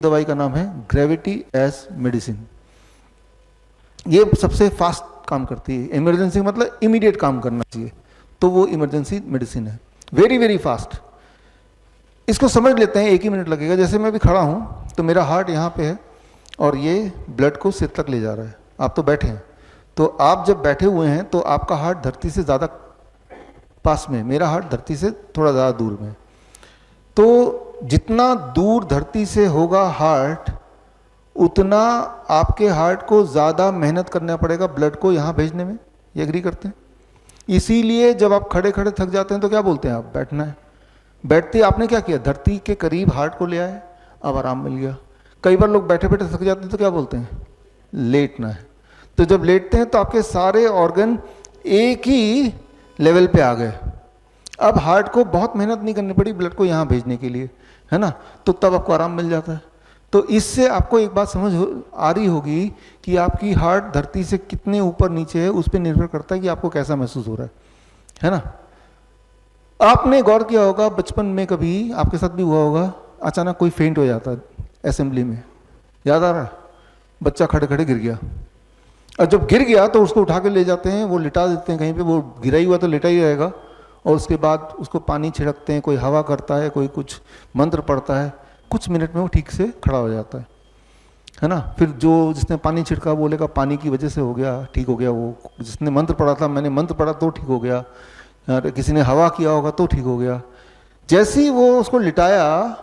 दवाई का नाम है ग्रेविटी एज मेडिसिन। ये सबसे फास्ट काम करती है। इमरजेंसी मतलब इमीडिएट काम करना चाहिए, तो वो इमरजेंसी मेडिसिन है, वेरी वेरी फास्ट। इसको समझ लेते हैं, 1 ही मिनट लगेगा। जैसे मैं भी खड़ा हूँ तो मेरा हार्ट यहाँ पे है और ये ब्लड को सिर तक ले जा रहा है। आप तो बैठे हैं, तो आप जब बैठे हुए हैं तो आपका हार्ट धरती से ज़्यादा पास में, मेरा हार्ट धरती से थोड़ा ज़्यादा दूर में। तो जितना दूर धरती से होगा हार्ट, उतना आपके हार्ट को ज़्यादा मेहनत करना पड़ेगा ब्लड को यहाँ भेजने में। ये एग्री करते हैं? इसीलिए जब आप खड़े खड़े थक जाते हैं तो क्या बोलते हैं आप? बैठना है। बैठते आपने क्या किया? धरती के करीब हार्ट को ले आए, अब आराम मिल गया। कई बार लोग बैठे बैठे थक जाते हैं तो क्या बोलते हैं? लेटना है। तो जब लेटते हैं तो आपके सारे ऑर्गन एक ही लेवल पे आ गए। अब हार्ट को बहुत मेहनत नहीं करनी पड़ी ब्लड को यहाँ भेजने के लिए, है ना? तो तब आपको आराम मिल जाता है। तो इससे आपको एक बात समझ आ रही होगी कि आपकी हार्ट धरती से कितने ऊपर नीचे है, उस पर निर्भर करता है कि आपको कैसा महसूस हो रहा है ना? आपने गौर किया होगा, बचपन में कभी आपके साथ भी हुआ होगा, अचानक कोई फेंट हो जाता है असेंबली में, याद आ रहा है? बच्चा खड़े खड़े गिर गया, और जब गिर गया तो उसको उठा के ले जाते हैं, वो लिटा देते हैं कहीं पे, वो गिरा ही हुआ तो लेटा ही रहेगा, और उसके बाद उसको पानी छिड़कते हैं, कोई हवा करता है, कोई कुछ मंत्र पढ़ता है, कुछ मिनट में वो ठीक से खड़ा हो जाता है ना? फिर जो जिसने पानी छिड़का बोलेगा पानी की वजह से हो गया, ठीक हो गया। वो जिसने मंत्र पढ़ा था, मैंने मंत्र पढ़ा तो ठीक हो गया, किसी ने हवा किया होगा तो ठीक हो गया। जैसे ही वो उसको लिटाया,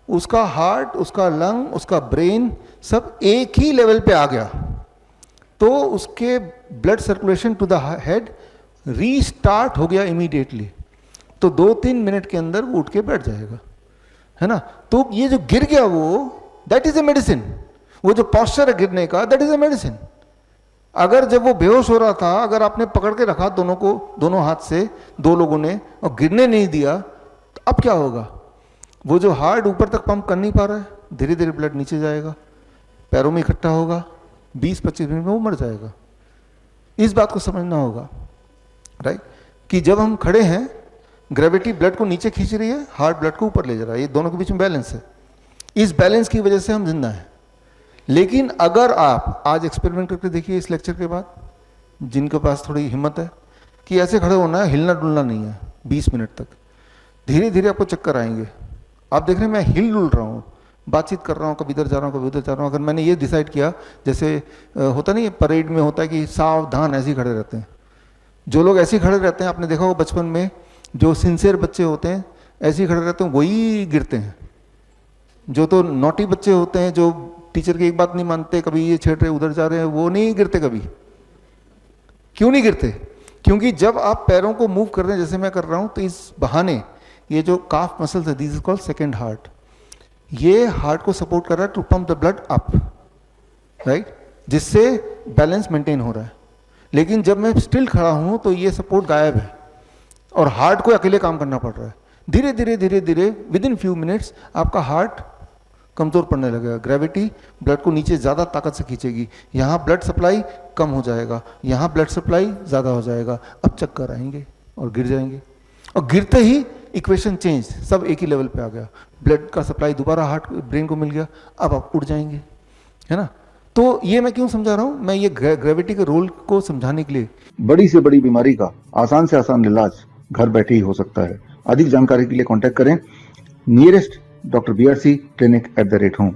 उसका हार्ट, उसका लंग, उसका ब्रेन सब एक ही लेवल पे आ गया, तो उसके blood circulation to the head restart हो गया इमीडिएटली। तो 2-3 मिनट के अंदर वो उठ के बैठ जाएगा, है ना? तो ये जो गिर गया वो, दैट इज ए मेडिसिन। वो जो पॉस्चर है गिरने का, दैट इज ए मेडिसिन। अगर जब वो बेहोश हो रहा था, अगर आपने पकड़ के रखा दोनों को, दोनों हाथ से, 2 लोगों ने, और गिरने नहीं दिया, तो अब क्या होगा? वो जो हार्ट ऊपर तक पंप कर नहीं पा रहा है, धीरे धीरे ब्लड नीचे जाएगा, पैरों में इकट्ठा होगा, 20-25 मिनट में वो मर जाएगा। इस बात को समझना होगा, राइट? कि जब हम खड़े हैं, ग्रेविटी ब्लड को नीचे खींच रही है, हार्ट ब्लड को ऊपर ले जा रहा है, ये दोनों के बीच में बैलेंस है। इस बैलेंस की वजह से हम जिंदा हैं। लेकिन अगर आप आज एक्सपेरिमेंट करके देखिए इस लेक्चर के बाद, जिनके पास थोड़ी हिम्मत है, कि ऐसे खड़े होना है, हिलना डुलना नहीं है 20 मिनट तक, धीरे धीरे आपको चक्कर आएंगे। आप देख रहे हैं मैं हिल डुल रहा हूँ, बातचीत कर रहा हूँ, कभी इधर जा रहा हूँ, कभी उधर जा रहा हूँ। अगर मैंने ये डिसाइड किया, जैसे होता नहीं है परेड में होता है कि सावधान, ऐसे ही खड़े रहते हैं। जो लोग ऐसे ही खड़े रहते हैं, आपने देखा होगा बचपन में, जो सिंसियर बच्चे होते हैं ऐसे ही खड़े रहते हैं, वही गिरते हैं। जो तो नॉटी बच्चे होते हैं, जो टीचर की एक बात नहीं मानते, कभी ये छेड़ रहे उधर जा रहे हैं, वो नहीं गिरते कभी। क्यों नहीं गिरते? क्योंकि जब आप पैरों को मूव कर रहे हैं, जैसे मैं कर रहा हूं, तो इस बहाने ये जो काफ मसल्स है, this is called second heart, ये हार्ट को सपोर्ट कर रहा है to pump the blood up, right? जिससे बैलेंस मेंटेन हो रहा है। लेकिन जब मैं स्टिल खड़ा हूं तो ये सपोर्ट गायब है और हार्ट को अकेले काम करना पड़ रहा है। धीरे धीरे धीरे धीरे विद इन फ्यू मिनट्स आपका हार्ट कमजोर पड़ने लगेगा। ग्रेविटी ब्लड को नीचे ज़्यादा ताकत से खींचेगी, यहाँ ब्लड सप्लाई कम हो जाएगा, यहाँ ब्लड सप्लाई ज़्यादा हो जाएगा। अब चक्कर आएंगे और गिर जाएंगे, और गिरते ही इक्वेशन चेंज, सब एक ही लेवल पे आ गया। ब्लड का सप्लाई दोबारा हार्ट ब्रेन को मिल गया, अब आप उड़ जाएंगे, है ना? तो ये मैं क्यों समझा रहा हूँ? मैं ये ग्रेविटी के रोल को समझाने के लिए। बड़ी से बड़ी बीमारी का आसान से आसान इलाज घर बैठे ही हो सकता है। अधिक जानकारी के लिए कांटेक्ट करें नियरेस्ट डॉक्टर BRC clinic@home।